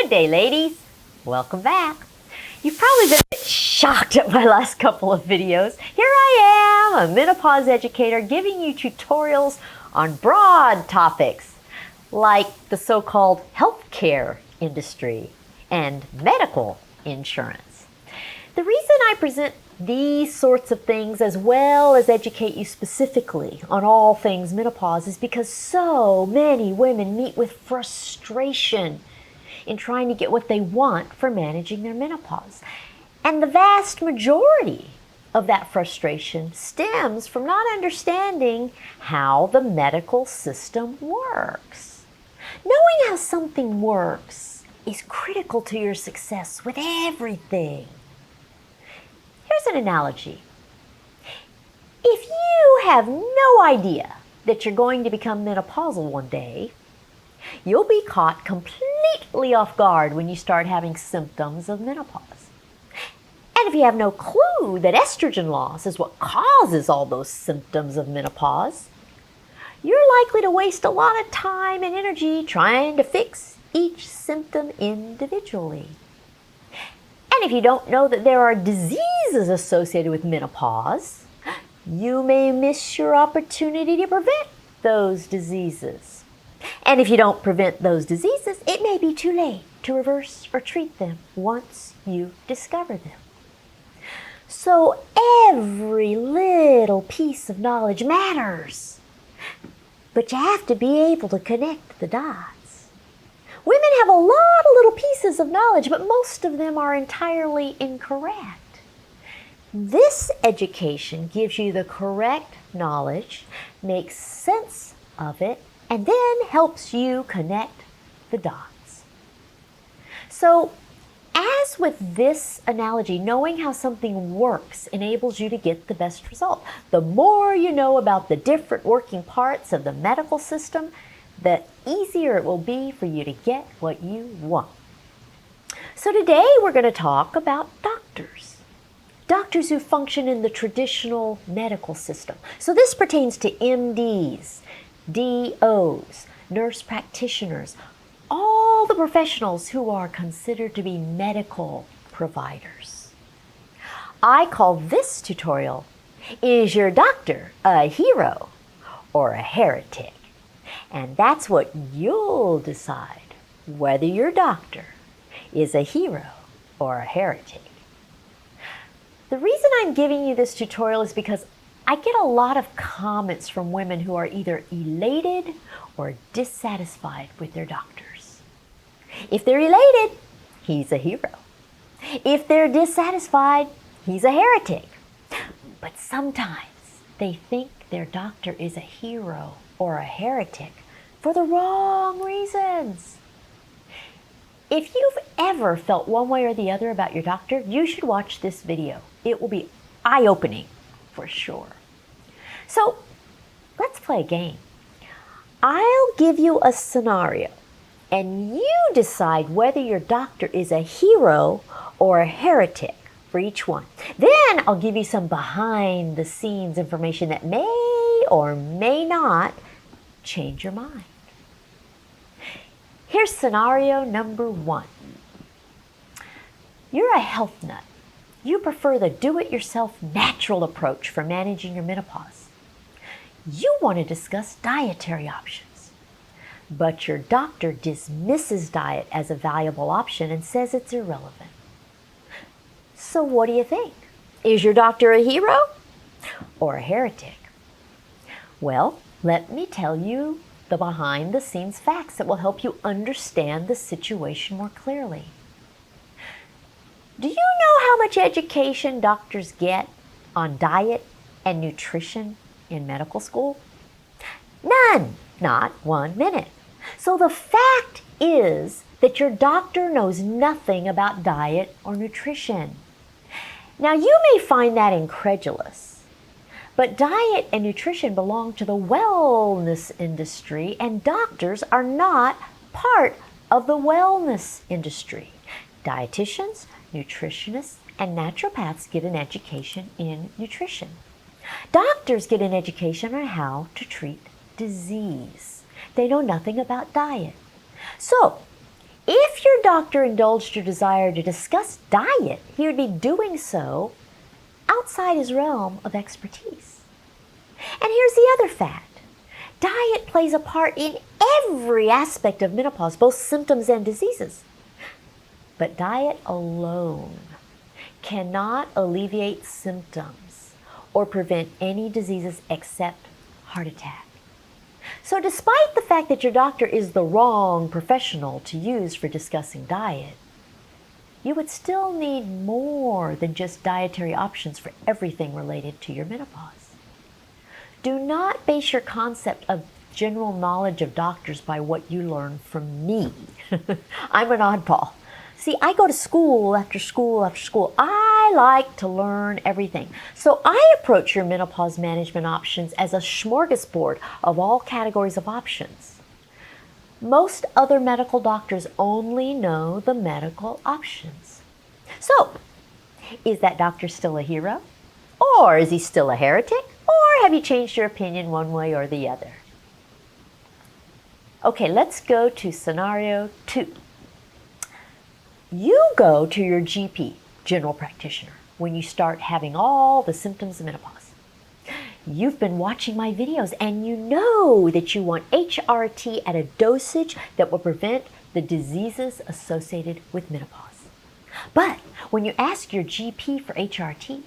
Good day, ladies. Welcome back. You've probably been a bit shocked at my last couple of videos. Here I am, a menopause educator, giving you tutorials on broad topics like the so-called healthcare industry and medical insurance. The reason I present these sorts of things as well as educate you specifically on all things menopause is because so many women meet with frustration in trying to get what they want for managing their menopause. And the vast majority of that frustration stems from not understanding how the medical system works. Knowing how something works is critical to your success with everything. Here's an analogy. If you have no idea that you're going to become menopausal one day, you'll be caught completely off guard when you start having symptoms of menopause. And if you have no clue that estrogen loss is what causes all those symptoms of menopause, you're likely to waste a lot of time and energy trying to fix each symptom individually. And if you don't know that there are diseases associated with menopause, you may miss your opportunity to prevent those diseases. And if you don't prevent those diseases, it may be too late to reverse or treat them once you discover them. So every little piece of knowledge matters, but you have to be able to connect the dots. Women have a lot of little pieces of knowledge, but most of them are entirely incorrect. This education gives you the correct knowledge, makes sense of it, and then helps you connect the dots. So, as with this analogy, knowing how something works enables you to get the best result. The more you know about the different working parts of the medical system, the easier it will be for you to get what you want. So today we're going to talk about doctors. Doctors who function in the traditional medical system. So this pertains to MDs, DOs, nurse practitioners, all the professionals who are considered to be medical providers. I call this tutorial, Is Your Doctor a Hero or a Heretic? And that's what you'll decide, whether your doctor is a hero or a heretic. The reason I'm giving you this tutorial is because I get a lot of comments from women who are either elated or dissatisfied with their doctors. If they're elated, he's a hero. If they're dissatisfied, he's a heretic. But sometimes they think their doctor is a hero or a heretic for the wrong reasons. If you've ever felt one way or the other about your doctor, you should watch this video. It will be eye-opening for sure. So let's play a game. I'll give you a scenario and you decide whether your doctor is a hero or a heretic for each one. Then I'll give you some behind the scenes information that may or may not change your mind. Here's scenario number 1. You're a health nut. You prefer the do-it-yourself natural approach for managing your menopause. You want to discuss dietary options, but your doctor dismisses diet as a valuable option and says it's irrelevant. So what do you think? Is your doctor a hero or a heretic? Well, let me tell you the behind-the-scenes facts that will help you understand the situation more clearly. Do you know how much education doctors get on diet and nutrition in medical school? None, not 1 minute. So the fact is that your doctor knows nothing about diet or nutrition. Now you may find that incredulous, but diet and nutrition belong to the wellness industry, and doctors are not part of the wellness industry. Dietitians, nutritionists, and naturopaths get an education in nutrition. Doctors get an education on how to treat disease. They know nothing about diet. So, If your doctor indulged your desire to discuss diet, he would be doing so outside his realm of expertise. And here's the other fact. Diet plays a part in every aspect of menopause, both symptoms and diseases. But diet alone cannot alleviate symptoms or prevent any diseases except heart attack. So despite the fact that your doctor is the wrong professional to use for discussing diet, you would still need more than just dietary options for everything related to your menopause. Do not base your concept of general knowledge of doctors by what you learn from me. I'm an oddball. See, I go to school after school after school. I like to learn everything. So I approach your menopause management options as a smorgasbord of all categories of options. Most other medical doctors only know the medical options. So, is that doctor still a hero? Or is he still a heretic? Or have you changed your opinion one way or the other? Okay, let's go to scenario 2. You go to your GP, general practitioner, when you start having all the symptoms of menopause. You've been watching my videos and you know that you want HRT at a dosage that will prevent the diseases associated with menopause. But when you ask your GP for HRT,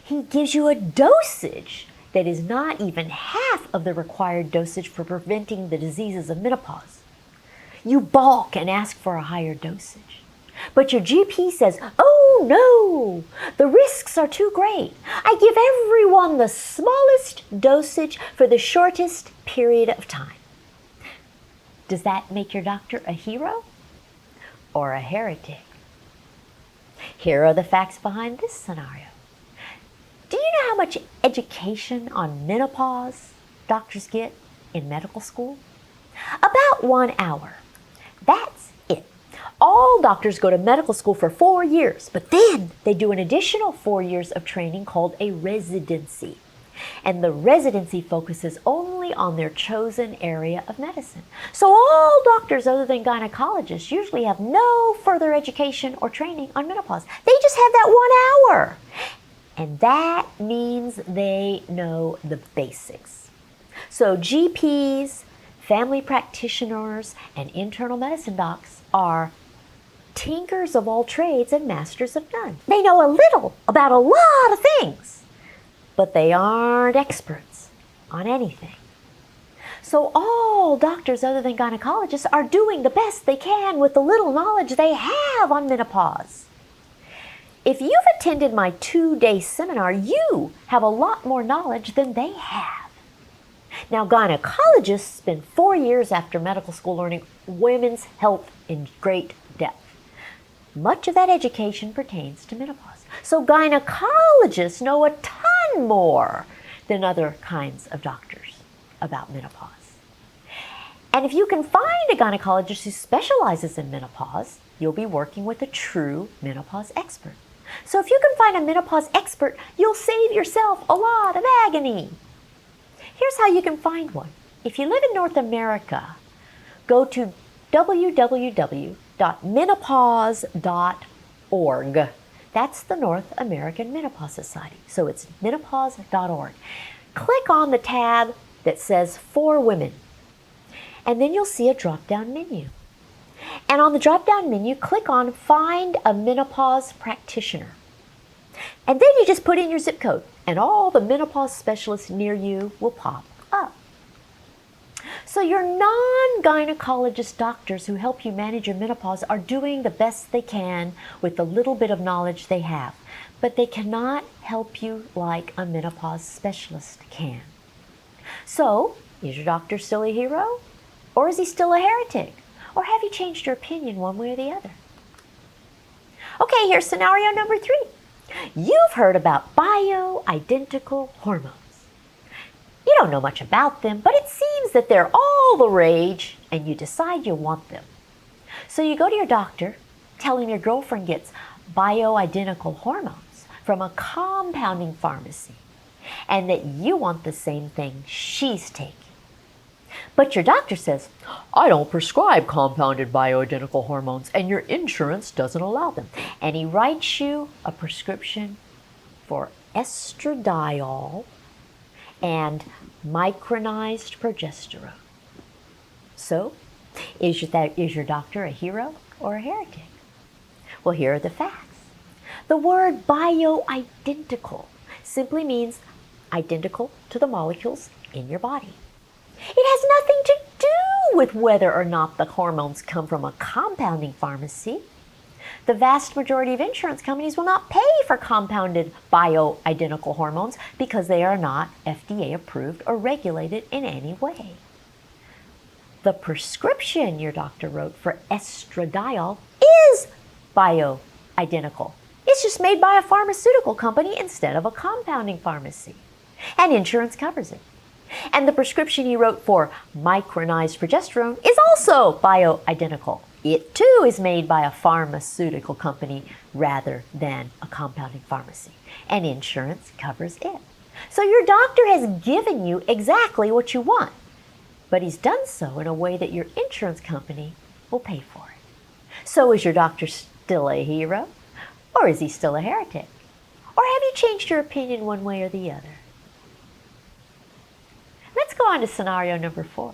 he gives you a dosage that is not even half of the required dosage for preventing the diseases of menopause. You balk and ask for a higher dosage. But your GP says, "Oh no, the risks are too great. I give everyone the smallest dosage for the shortest period of time." Does that make your doctor a hero or a heretic? Here are the facts behind this scenario. Do you know how much education on menopause doctors get in medical school? About 1 hour. That's it. All doctors go to medical school for 4 years, but then they do an additional 4 years of training called a residency. And the residency focuses only on their chosen area of medicine. So all doctors other than gynecologists usually have no further education or training on menopause. They just have that 1 hour. And that means they know the basics. So GPs, family practitioners, and internal medicine docs are tinkers of all trades and masters of none. They know a little about a lot of things, but they aren't experts on anything. So all doctors other than gynecologists are doing the best they can with the little knowledge they have on menopause. If you've attended my 2-day seminar, you have a lot more knowledge than they have. Now, gynecologists spend 4 years after medical school learning women's health in great depth. Much of that education pertains to menopause. So gynecologists know a ton more than other kinds of doctors about menopause. And if you can find a gynecologist who specializes in menopause, you'll be working with a true menopause expert. So if you can find a menopause expert, you'll save yourself a lot of agony. Here's how you can find one. If you live in North America, go to www.menopause.org. That's the North American Menopause Society. So it's menopause.org. Click on the tab that says For Women, and then you'll see a drop-down menu. And on the drop-down menu, click on Find a Menopause Practitioner. And then you just put in your zip code, and all the menopause specialists near you will pop up. So your non-gynecologist doctors who help you manage your menopause are doing the best they can with the little bit of knowledge they have, but they cannot help you like a menopause specialist can. So, is your doctor still a hero? Or is he still a heretic? Or have you changed your opinion one way or the other? Okay, here's scenario number 3. You've heard about bioidentical hormones. You don't know much about them, but it seems that they're all the rage, and you decide you want them. So you go to your doctor, tell him your girlfriend gets bioidentical hormones from a compounding pharmacy, and that you want the same thing she's taking. But your doctor says, I don't prescribe compounded bioidentical hormones and your insurance doesn't allow them. And he writes you a prescription for estradiol and micronized progesterone. So, is your doctor a hero or a heretic? Well, here are the facts. The word bioidentical simply means identical to the molecules in your body. It has nothing to do with whether or not the hormones come from a compounding pharmacy. The vast majority of insurance companies will not pay for compounded bioidentical hormones because they are not FDA approved or regulated in any way. The prescription your doctor wrote for estradiol is bioidentical. It's just made by a pharmaceutical company instead of a compounding pharmacy. And insurance covers it. And the prescription he wrote for micronized progesterone is also bioidentical. It too is made by a pharmaceutical company rather than a compounding pharmacy. And insurance covers it. So your doctor has given you exactly what you want, but he's done so in a way that your insurance company will pay for it. So is your doctor still a hero? Or is he still a heretic? Or have you changed your opinion one way or the other? Let's go on to scenario number 4.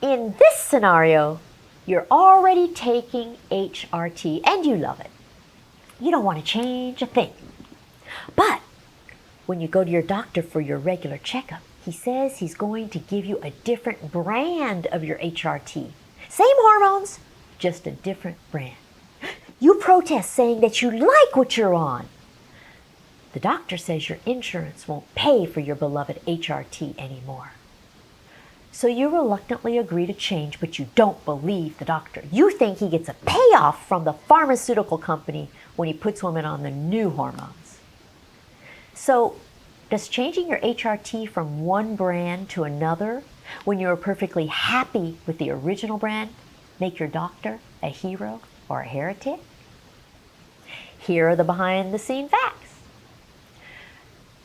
In this scenario, you're already taking HRT and you love it. You don't want to change a thing. But when you go to your doctor for your regular checkup, he says he's going to give you a different brand of your HRT. Same hormones, just a different brand. You protest saying that you like what you're on. The doctor says your insurance won't pay for your beloved HRT anymore. So you reluctantly agree to change, but you don't believe the doctor. You think he gets a payoff from the pharmaceutical company when he puts women on the new hormones. So does changing your HRT from one brand to another when you are perfectly happy with the original brand make your doctor a hero or a heretic? Here are the behind-the-scene facts.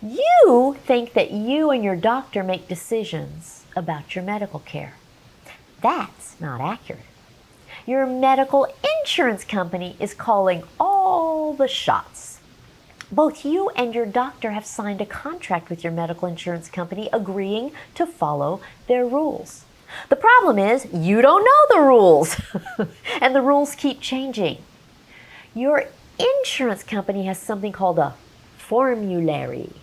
You think that you and your doctor make decisions about your medical care. That's not accurate. Your medical insurance company is calling all the shots. Both you and your doctor have signed a contract with your medical insurance company agreeing to follow their rules. The problem is you don't know the rules, and the rules keep changing. Your insurance company has something called a formulary.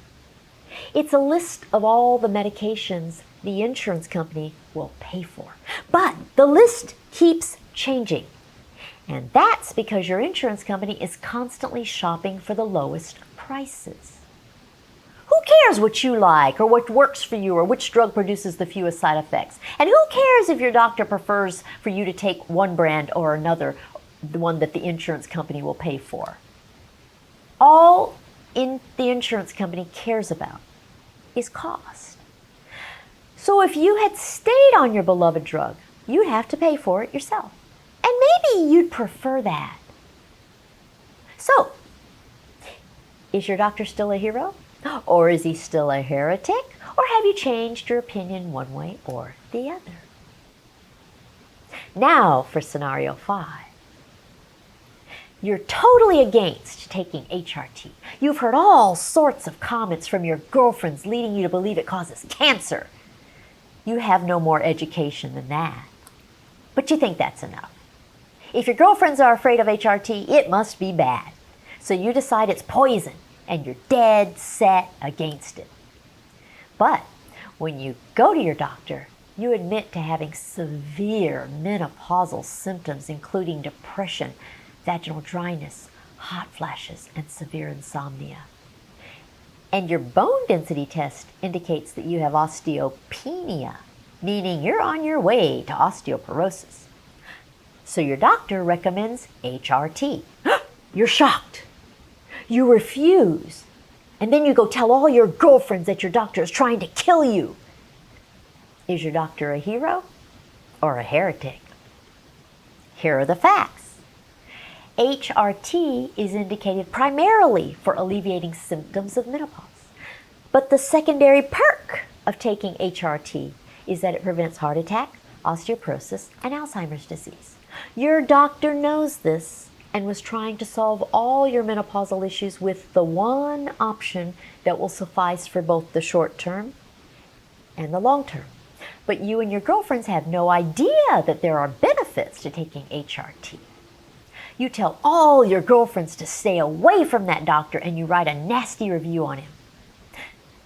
It's a list of all the medications the insurance company will pay for. But the list keeps changing. And that's because your insurance company is constantly shopping for the lowest prices. Who cares what you like or what works for you or which drug produces the fewest side effects? And who cares if your doctor prefers for you to take one brand or another, the one that the insurance company will pay for? All the insurance company cares about is cost. So if you had stayed on your beloved drug, you'd have to pay for it yourself. And maybe you'd prefer that. So, is your doctor still a hero? Or is he still a heretic? Or have you changed your opinion one way or the other? Now for scenario 5. You're totally against taking HRT. You've heard all sorts of comments from your girlfriends leading you to believe it causes cancer. You have no more education than that. But you think that's enough. If your girlfriends are afraid of HRT, it must be bad. So you decide it's poison and you're dead set against it. But when you go to your doctor, you admit to having severe menopausal symptoms, including depression, vaginal dryness, hot flashes, and severe insomnia. And your bone density test indicates that you have osteopenia, meaning you're on your way to osteoporosis. So your doctor recommends HRT. You're shocked. You refuse. And then you go tell all your girlfriends that your doctor is trying to kill you. Is your doctor a hero or a heretic? Here are the facts. HRT is indicated primarily for alleviating symptoms of menopause. But the secondary perk of taking HRT is that it prevents heart attack, osteoporosis, and Alzheimer's disease. Your doctor knows this and was trying to solve all your menopausal issues with the one option that will suffice for both the short term and the long term. But you and your girlfriends have no idea that there are benefits to taking HRT. You tell all your girlfriends to stay away from that doctor and you write a nasty review on him.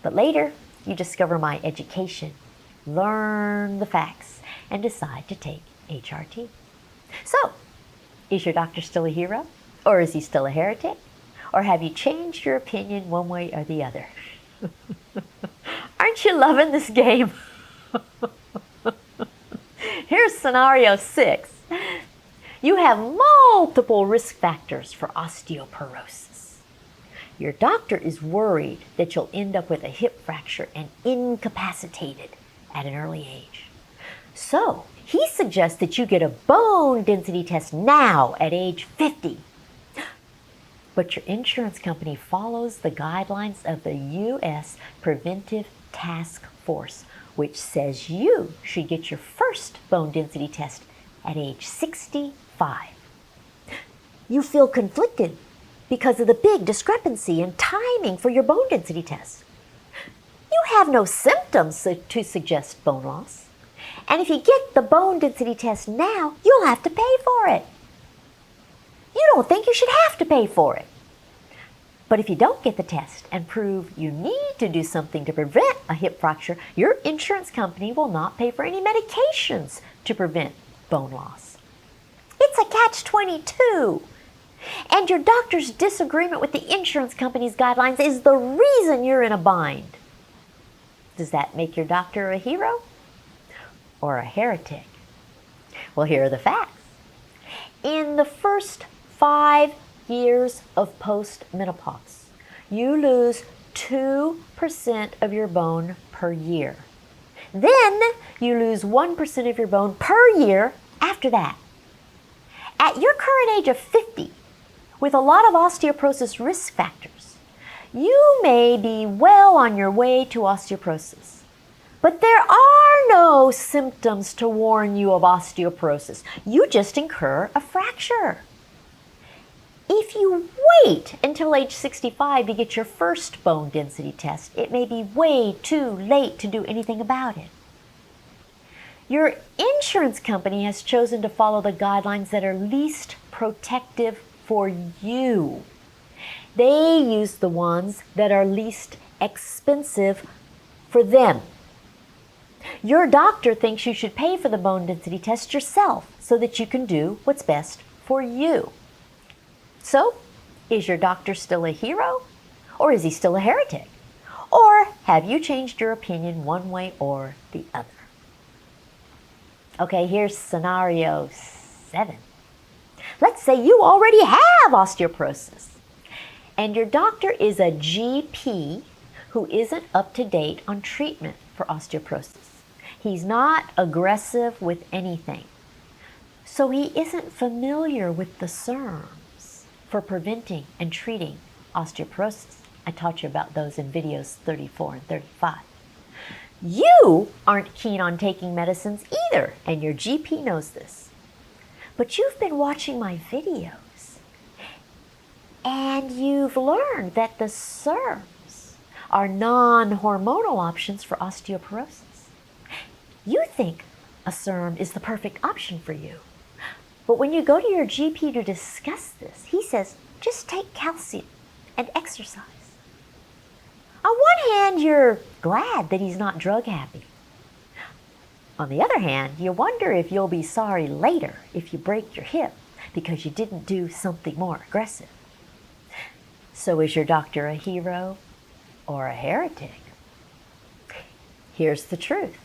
But later, you discover my education, learn the facts, and decide to take HRT. So, is your doctor still a hero? Or is he still a heretic? Or have you changed your opinion one way or the other? Aren't you loving this game? Here's scenario 6. You have multiple risk factors for osteoporosis. Your doctor is worried that you'll end up with a hip fracture and incapacitated at an early age. So, he suggests that you get a bone density test now at age 50. But your insurance company follows the guidelines of the U.S. Preventive Task Force, which says you should get your first bone density test at age 65. You feel conflicted because of the big discrepancy in timing for your bone density test. You have no symptoms to suggest bone loss. And if you get the bone density test now, you'll have to pay for it. You don't think you should have to pay for it. But if you don't get the test and prove you need to do something to prevent a hip fracture, your insurance company will not pay for any medications to prevent bone loss. It's a catch-22. And your doctor's disagreement with the insurance company's guidelines is the reason you're in a bind. Does that make your doctor a hero or a heretic? Well, here are the facts. In the first 5 years of postmenopause, you lose 2% of your bone per year. Then you lose 1% of your bone per year after that. At your current age of 50, with a lot of osteoporosis risk factors, you may be well on your way to osteoporosis. But there are no symptoms to warn you of osteoporosis. You just incur a fracture. If you wait until age 65 to get your first bone density test, it may be way too late to do anything about it. Your insurance company has chosen to follow the guidelines that are least protective for you. They use the ones that are least expensive for them. Your doctor thinks you should pay for the bone density test yourself so that you can do what's best for you. So, is your doctor still a hero? Or is he still a heretic? Or have you changed your opinion one way or the other? Okay, here's scenario 7. Let's say you already have osteoporosis, and your doctor is a GP who isn't up to date on treatment for osteoporosis. He's not aggressive with anything, so he isn't familiar with the SERMs for preventing and treating osteoporosis. I taught you about those in videos 34 and 35. You aren't keen on taking medicines either, and your GP knows this. But you've been watching my videos, and you've learned that the SERMs are non-hormonal options for osteoporosis. You think a SERM is the perfect option for you. But when you go to your GP to discuss this, he says, just take calcium and exercise. On one hand, you're glad that he's not drug happy. On the other hand, you wonder if you'll be sorry later if you break your hip because you didn't do something more aggressive. So is your doctor a hero or a heretic? Here's the truth.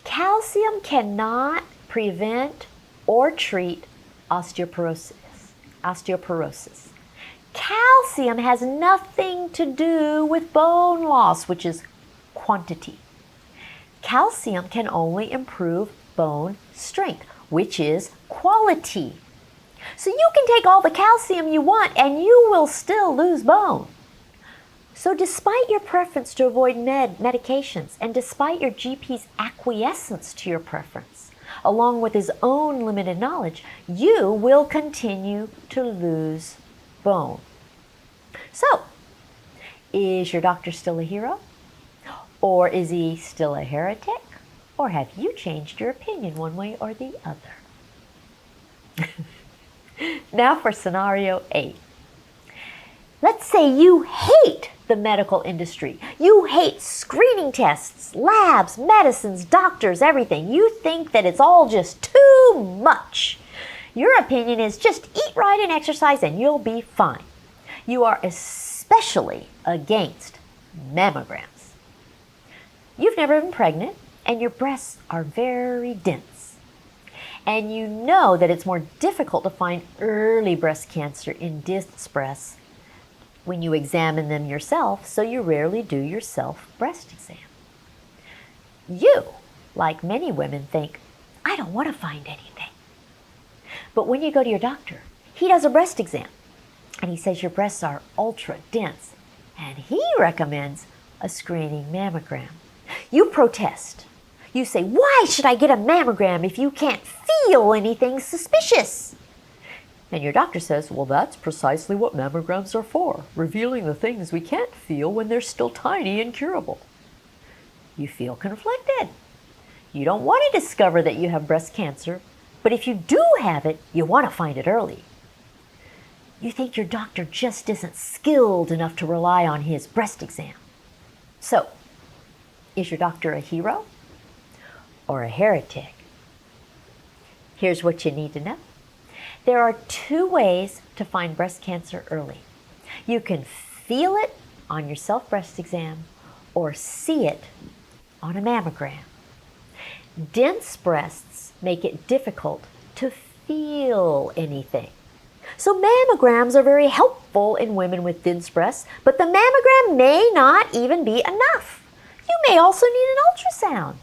Calcium cannot prevent or treat osteoporosis. Calcium has nothing to do with bone loss, which is quantity. Calcium can only improve bone strength, which is quality. So you can take all the calcium you want and you will still lose bone. So despite your preference to avoid medications and despite your GP's acquiescence to your preference, along with his own limited knowledge, you will continue to lose bone. So, is your doctor still a hero? Or is he still a heretic? Or have you changed your opinion one way or the other? Now for scenario 8. Let's say you hate the medical industry. You hate screening tests, labs, medicines, doctors, everything. You think that it's all just too much. Your opinion is just eat right and exercise and you'll be fine. You are especially against mammograms. You've never been pregnant and your breasts are very dense. And you know that it's more difficult to find early breast cancer in dense breasts when you examine them yourself, so you rarely do your self-breast exam. You, like many women, think, I don't want to find anything. But when you go to your doctor, he does a breast exam, and he says your breasts are ultra dense, and he recommends a screening mammogram. You protest. You say, why should I get a mammogram if you can't feel anything suspicious? And your doctor says, well, that's precisely what mammograms are for, revealing the things we can't feel when they're still tiny and curable. You feel conflicted. You don't want to discover that you have breast cancer, but if you do have it, you want to find it early. You think your doctor just isn't skilled enough to rely on his breast exam. So, is your doctor a hero or a heretic? Here's what you need to know. There are 2 ways to find breast cancer early. You can feel it on your self-breast exam or see it on a mammogram. Dense breasts make it difficult to feel anything. So mammograms are very helpful in women with dense breasts, but the mammogram may not even be enough. You may also need an ultrasound.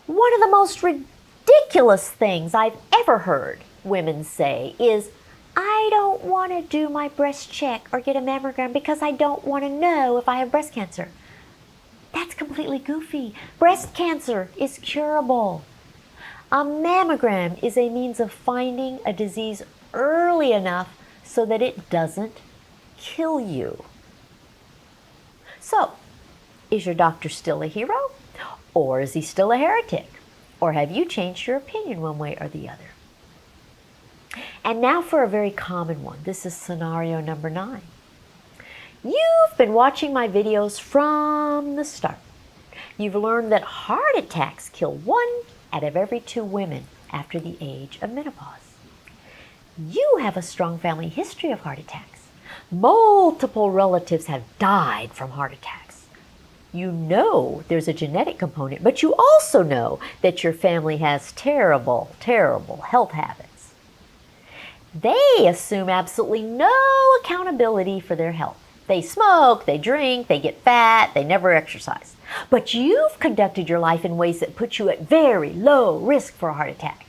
One of the most ridiculous things I've ever heard women say is, I don't want to do my breast check or get a mammogram because I don't want to know if I have breast cancer. That's completely goofy. Breast cancer is curable. A mammogram is a means of finding a disease early enough so that it doesn't kill you. So, is your doctor still a hero? Or is he still a heretic? Or have you changed your opinion one way or the other? And now for a very common one. This is scenario number 9. You've been watching my videos from the start. You've learned that heart attacks kill 1 out of every 2 women after the age of menopause. You have a strong family history of heart attacks. Multiple relatives have died from heart attacks. You know there's a genetic component, but you also know that your family has terrible, terrible health habits. They assume absolutely no accountability for their health. They smoke, they drink, they get fat, they never exercise. But you've conducted your life in ways that put you at very low risk for a heart attack.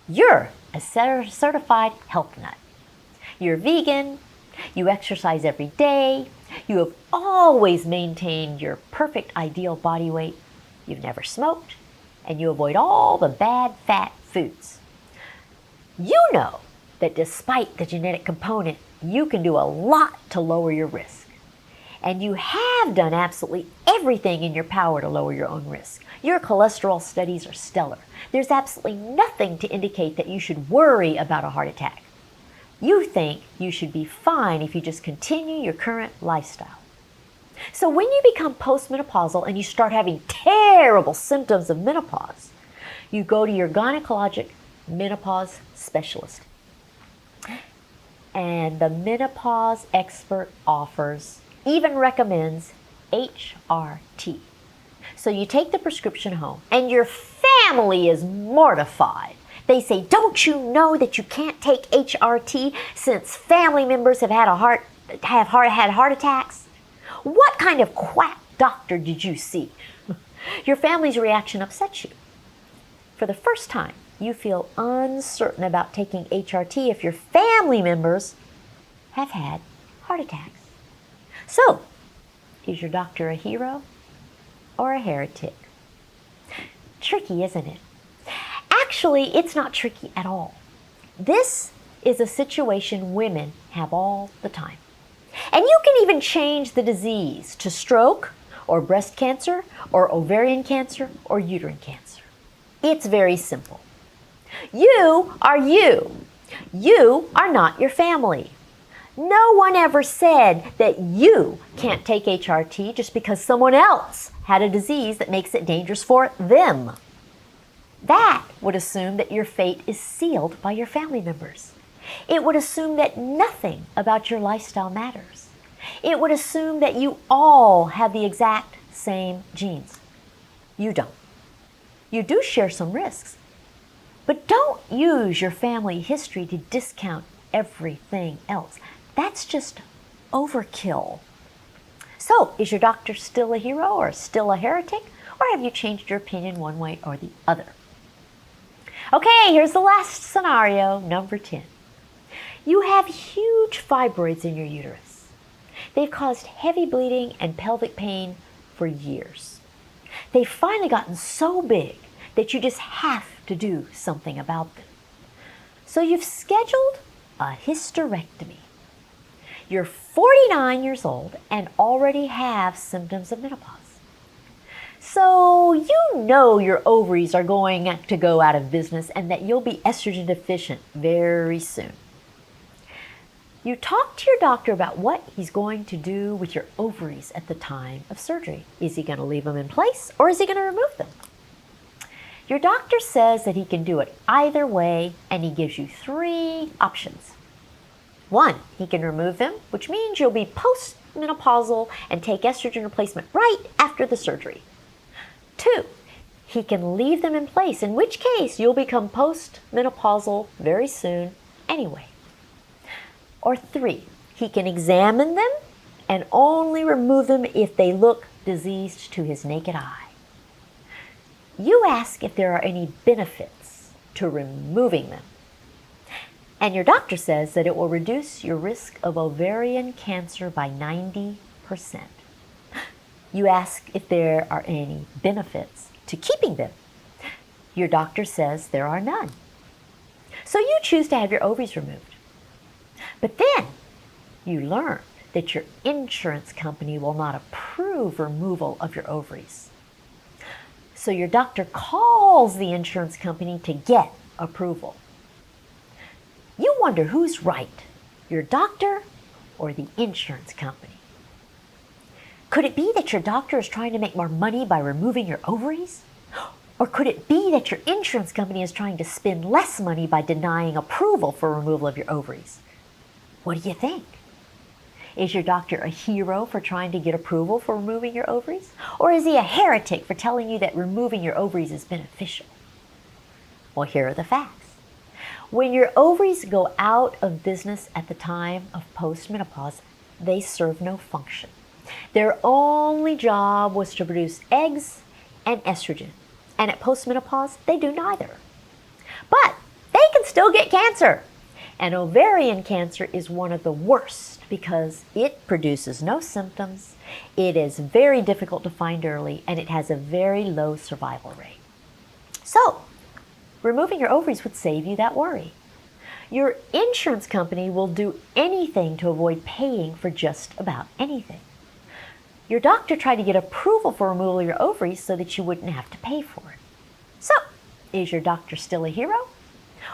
You're a certified health nut. You're vegan, you exercise every day, you have always maintained your perfect ideal body weight, you've never smoked, and you avoid all the bad fat foods. You know that despite the genetic component, you can do a lot to lower your risk. And you have done absolutely everything in your power to lower your own risk. Your cholesterol studies are stellar. There's absolutely nothing to indicate that you should worry about a heart attack. You think you should be fine if you just continue your current lifestyle. So when you become postmenopausal and you start having terrible symptoms of menopause, you go to your gynecologic menopause specialist. And the menopause expert even recommends HRT. So you take the prescription home and your family is mortified. They say, don't you know that you can't take HRT since family members have had heart attacks? What kind of quack doctor did you see? Your family's reaction upsets you. For the first time, you feel uncertain about taking HRT if your family members have had heart attacks. So, Is your doctor a hero or a heretic? Tricky, isn't it? Actually, it's not tricky at all. This is a situation women have all the time. And you can even change the disease to stroke or breast cancer or ovarian cancer or uterine cancer. It's very simple. You are you. You are not your family. No one ever said that you can't take HRT just because someone else had a disease that makes it dangerous for them. That would assume that your fate is sealed by your family members. It would assume that nothing about your lifestyle matters. It would assume that you all have the exact same genes. You don't. You do share some risks, but don't use your family history to discount everything else. That's just overkill. So, is your doctor still a hero or still a heretic, or have you changed your opinion one way or the other? Okay, here's the last scenario, number 10. You have huge fibroids in your uterus. They've caused heavy bleeding and pelvic pain for years. They've finally gotten so big that you just have to do something about them. So you've scheduled a hysterectomy. You're 49 years old and already have symptoms of menopause. So you know your ovaries are going to go out of business and that you'll be estrogen deficient very soon. You talk to your doctor about what he's going to do with your ovaries at the time of surgery. Is he going to leave them in place or is he going to remove them? Your doctor says that he can do it either way, and he gives you 3 options. 1, he can remove them, which means you'll be postmenopausal and take estrogen replacement right after the surgery. 2, he can leave them in place, in which case you'll become postmenopausal very soon anyway. Or 3, he can examine them and only remove them if they look diseased to his naked eye. You ask if there are any benefits to removing them. And your doctor says that it will reduce your risk of ovarian cancer by 90%. You ask if there are any benefits to keeping them. Your doctor says there are none. So you choose to have your ovaries removed. But then you learn that your insurance company will not approve removal of your ovaries. So your doctor calls the insurance company to get approval. You wonder who's right, your doctor or the insurance company. Could it be that your doctor is trying to make more money by removing your ovaries? Or could it be that your insurance company is trying to spend less money by denying approval for removal of your ovaries? What do you think? Is your doctor a hero for trying to get approval for removing your ovaries? Or is he a heretic for telling you that removing your ovaries is beneficial? Well, here are the facts. When your ovaries go out of business at the time of postmenopause, they serve no function. Their only job was to produce eggs and estrogen. And at postmenopause, they do neither. But they can still get cancer. And ovarian cancer is one of the worst because it produces no symptoms, it is very difficult to find early, and it has a very low survival rate. So, removing your ovaries would save you that worry. Your insurance company will do anything to avoid paying for just about anything. Your doctor tried to get approval for removal of your ovaries so that you wouldn't have to pay for it. So, is your doctor still a hero?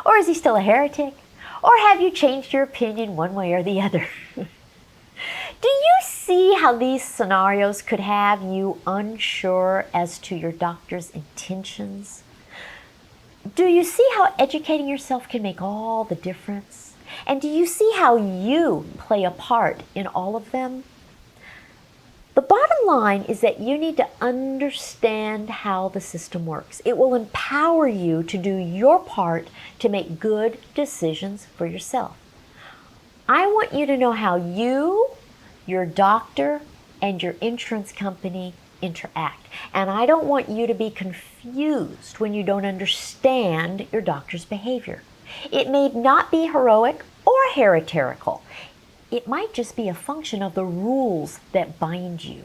Or is he still a heretic? Or have you changed your opinion one way or the other? Do you see how these scenarios could have you unsure as to your doctor's intentions? Do you see how educating yourself can make all the difference? And do you see how you play a part in all of them? The bottom line is that you need to understand how the system works. It will empower you to do your part to make good decisions for yourself. I want you to know how you, your doctor, and your insurance company interact. And I don't want you to be confused when you don't understand your doctor's behavior. It may not be heroic or heretical. It might just be a function of the rules that bind you.